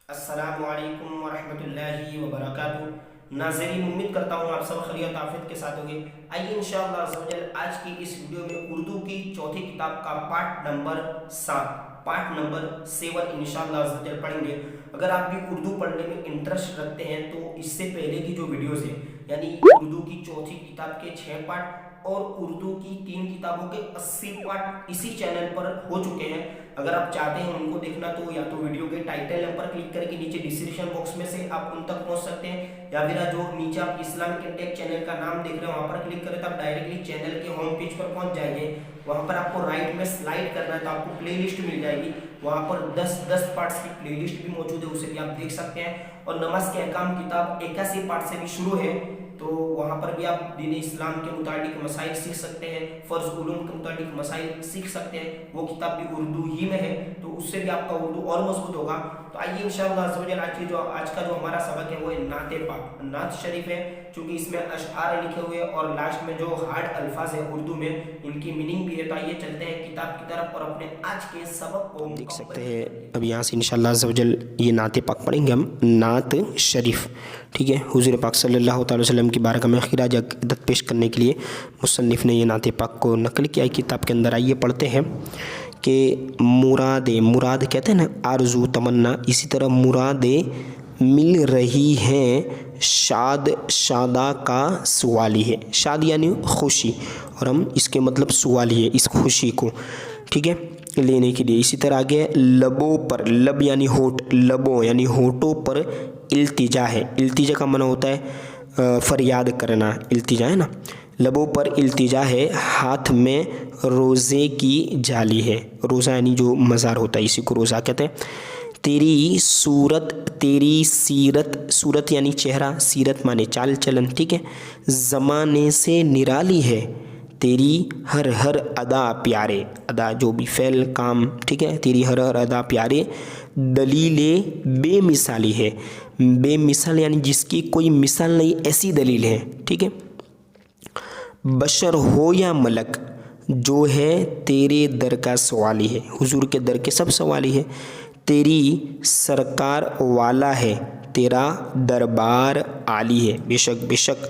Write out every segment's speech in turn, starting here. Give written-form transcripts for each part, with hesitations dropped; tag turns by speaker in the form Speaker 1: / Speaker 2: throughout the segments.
Speaker 1: अस्सलामुअलैकुम वरहमतुल्लाहि वबरकातुहू। नाज़रीन, उम्मीद करता हूँ आप सब खैरियत आफियत के साथ होंगे। आइए इंशाअल्लाह अज़्ज़ा वजल आज की इस वीडियो में उर्दू की चौथी किताब का पार्ट नंबर 7 इंशाअल्लाह अज़्ज़ा वजल पढ़ेंगे। अगर आप भी उर्दू पढ़ने में इंटरेस्ट रखते हैं तो इससे पहले की जो वीडियोज़ है, यानी उर्दू की चौथी किताब के 6 पार्ट और उर्दू की 3 किताबों के 80 पार्ट इसी चैनल पर हो चुके हैं। अगर आप चाहते हैं उनको देखना तो या तो वीडियो के टाइटल नंबर क्लिक करके नीचे डिस्क्रिप्शन बॉक्स में से आप उन तक पहुंच सकते हैं, या फिर जो नीचे आप इस्लामिक इंटेक चैनल का नाम देख रहे हैं वहां पर क्लिक करें तो आप डायरेक्टली चैनल के होम पेज पर पहुंच जाएंगे। वहां पर आपको राइट में स्लाइड करना है तो आपको प्लेलिस्ट मिल जाएगी। वहां पर 10 पार्ट्स की प्लेलिस्ट भी मौजूद है, उसे भी आप देख सकते हैं। और नमाज के अहकाम किताब 81 पार्ट से भी शुरू है, तो वहां पर भी आप दीन इस्लाम के मुताबिक मसाइल सीख सकते हैं, फ़र्ज उलूम के मुताबिक मसाइल सीख सकते हैं। वो किताब भी उर्दू ही में है, तो उससे भी आपका उर्दू और मजबूत होगा। तो आइए इंशाअल्लाह अज़्ज़ा वजल आज का जो हमारा सबक है वो है नात पाक, नात शरीफ है, क्योंकि इसमें अशआर लिखे हुए और लास्ट में जो हार्ड अल्फाज है उर्दू में इनकी मीनिंग भी है। तो आइए चलते हैं किताब की तरफ और अपने आज के सबक को देख सकते हैं। अब यहाँ से इंशाअल्लाह अज़्ज़ा वजल ये नात पाक पढ़ेंगे हम, नात शरीफ। ठीक है, हुज़ूर पाक सल्लल्लाहु अलैहि वसल्लम की बारगाह में खिराज अक़ीदत पेश करने के लिए मुसन्निफ़ ने ये नात पाक को नकल किया है किताब के अंदर। आइए पढ़ते हैं कि मुराद कहते हैं ना आरज़ू तमन्ना, इसी तरह मुरादें मिल रही हैं शादा का सवाली है। शाद यानी खुशी, और हम इसके मतलब सवाली है इस खुशी को, ठीक है, लेने के लिए। इसी तरह आगे लबों पर, लब यानी होठ, लबों यानी होठों पर इल्तिजा है। इल्तिजा का माना होता है फरियाद करना, इल्तिजा है ना। लबों पर इल्तिजा है, हाथ में रोज़े की जाली है। रोज़ा यानी जो मज़ार होता है इसी को रोज़ा कहते हैं। तेरी सूरत, तेरी सीरत, सूरत यानी चेहरा, सीरत माने चाल चलन, ठीक है, ज़माने से निराली है। तेरी हर हर अदा प्यारे, अदा जो भी फ़ेल काम, ठीक है, तेरी हर हर अदा प्यारे। दलीले बेमिसाली है, बेमिसाल यानी जिसकी कोई मिसाल नहीं, ऐसी दलील है, ठीक है। बशर हो या मलक, जो है तेरे दर का सवाली है, हुजूर के दर के सब सवाली है। तेरी सरकार वाला है, तेरा दरबार आली है। बेशक बेशक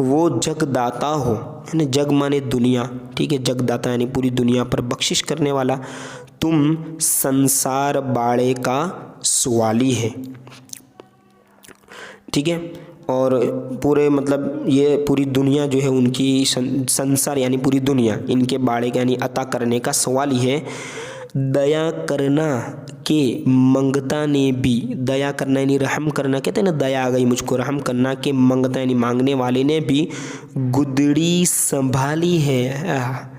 Speaker 1: वो जगदाता हो, यानी जग माने दुनिया, ठीक है, जगदाता यानी पूरी दुनिया पर बख्शिश करने वाला। तुम संसार बाड़े का सवाली है, ठीक है। और पूरे मतलब ये पूरी दुनिया जो है उनकी संसार यानी पूरी दुनिया इनके बाड़े का यानी अता करने का सवाल ही है। दया करना के मंगता ने भी, दया करना यानी रहम करना, कहते हैं ना दया आ गई मुझको, रहम करना के मंगता यानी मांगने वाले ने भी गुदड़ी संभाली है।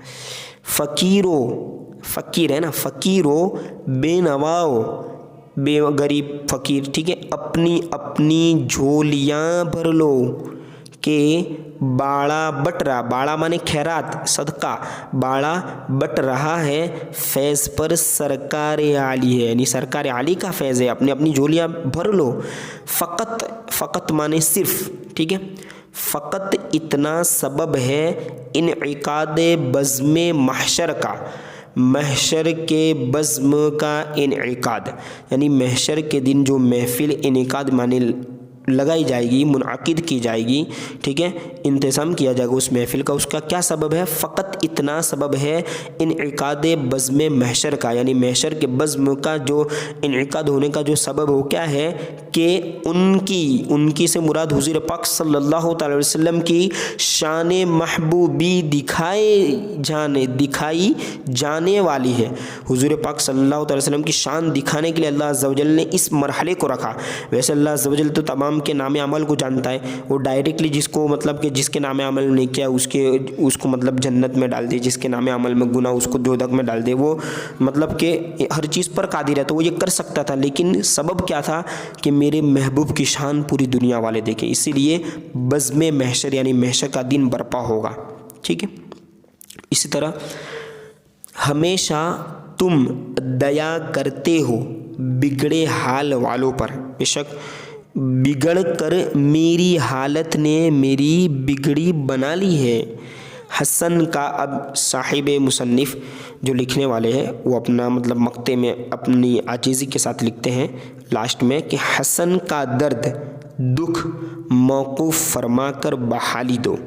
Speaker 1: फ़कीरो, फ़कीर है ना, फ़कीरो बेनवाओ, गरीब फ़कीर, ठीक है, अपनी अपनी झोलियाँ भर लो के बाड़ा बट रहा, बाड़ा माने खैरात सदका, बाड़ा बट रहा है फैज़ पर सरकार आली है, यानी सरकार आली का फैज़ है, अपनी अपनी झोलियाँ भर लो। फ़कत, फ़कत माने सिर्फ, ठीक है, फ़कत इतना सबब है इनइकाद बज़्म महशर का, महशर के बज़्म का इनइकाद, यानी महशर के दिन जो महफिल इनइकाद माने लगाई जाएगी, मुनअक़िद की जाएगी, ठीक है, इंतज़ाम किया जाएगा उस महफिल का, उसका क्या सबब है? फ़कत इतना सबब है इनइकाद बज़्म महशर का, यानी महशर के बज़्म का जो इनइकाद होने का जो सबब हो क्या है कि उनकी से मुराद हुज़ूर पाक सल्लल्लाहु अलैहि वसल्लम की शान महबूबी दिखाई जाने वाली है। हुज़ूर पाक सल्लल्लाहु अलैहि वसल्लम की शान दिखाने के लिए अल्लाह अज़्ज़ा वजल ने इस मरहले को रखा। वैसे अल्लाह अज़्ज़ा वजल तो तमाम के नाम अमल को जानता है, वो डायरेक्टली जिसको मतलब कि जिसके नाम अमल नहीं किया उसको मतलब जन्नत में डाल दे, जिसके नाम अमल में गुनाह उसको दोज़ख में डाल दे, वो मतलब कि हर चीज़ पर कादिर है, तो वो ये कर सकता था। लेकिन सबब क्या था कि मेरे महबूब की शान पूरी दुनिया वाले देखें, इसीलिए बज़्म महशर यानी महशर का दिन बर्पा होगा, ठीक है। इसी तरह हमेशा तुम दया करते हो बिगड़े हाल वालों पर, बेशक बिगड़ कर मेरी हालत ने मेरी बिगड़ी बना ली है।
Speaker 2: हसन का अब साहिब मुसन्निफ़ जो लिखने वाले हैं वो अपना मतलब मक्ते में अपनी आजीज़ी के साथ लिखते हैं लास्ट में कि हसन का दर्द दुख मौकूफ़ फरमा कर बहाली दो,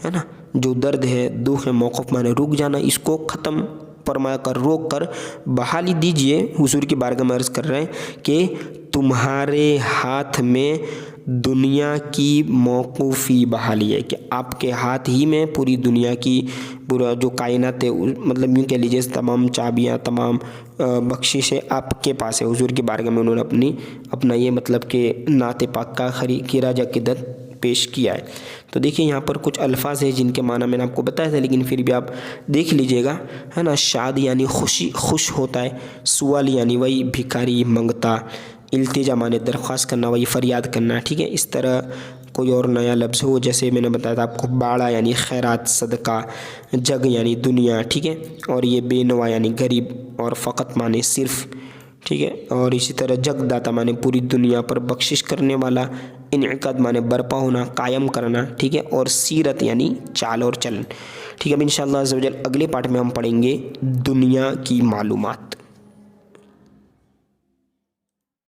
Speaker 2: है ना। जो दर्द है, दुख है, मौकूफ़ माने रुक जाना, इसको ख़त्म फरमा कर, रोक कर बहाली दीजिए। हुजूर की बारगाह में अर्ज़ कर रहे हैं कि तुम्हारे हाथ में दुनिया की मौकूफ़ी बहाली है, कि आपके हाथ ही में पूरी दुनिया की पूरा जो कायनात है, मतलब यूँ कह लीजिए तमाम चाबियाँ, तमाम बख्शिशें आपके पास है। हुजूर की बारगाह में उन्होंने अपना ये मतलब कि नाते पाक का खीराज अक़ीदत पेश किया है। तो देखिए यहाँ पर कुछ अल्फाज है जिनके माना मैंने आपको बताया था, लेकिन फिर भी आप देख लीजिएगा, है ना। शाद यानी खुशी, खुश होता है। सुअल यानी वही भिखारी, मंगता। इल्तिजा माने दरख्वास्त करना, वही फरियाद करना, ठीक है। इस तरह कोई और नया लफ्ज़ हो, जैसे मैंने बताया था आपको बाड़ा यानी खैरात, सदका। जग यानी दुनिया, ठीक है। और ये बेनवा यानी गरीब, और फ़कत माने सिर्फ़, ठीक है। और इसी तरह जगदाता माने पूरी दुनिया पर बख्शिश करने वाला। इनक़ाद माने बर्पा होना, कायम करना, ठीक है। और सीरत यानी चाल और चलन, ठीक है। अब इंशाअल्लाह अज़्ज़ व जल अगले पार्ट में हम पढ़ेंगे दुनिया की मालूमात।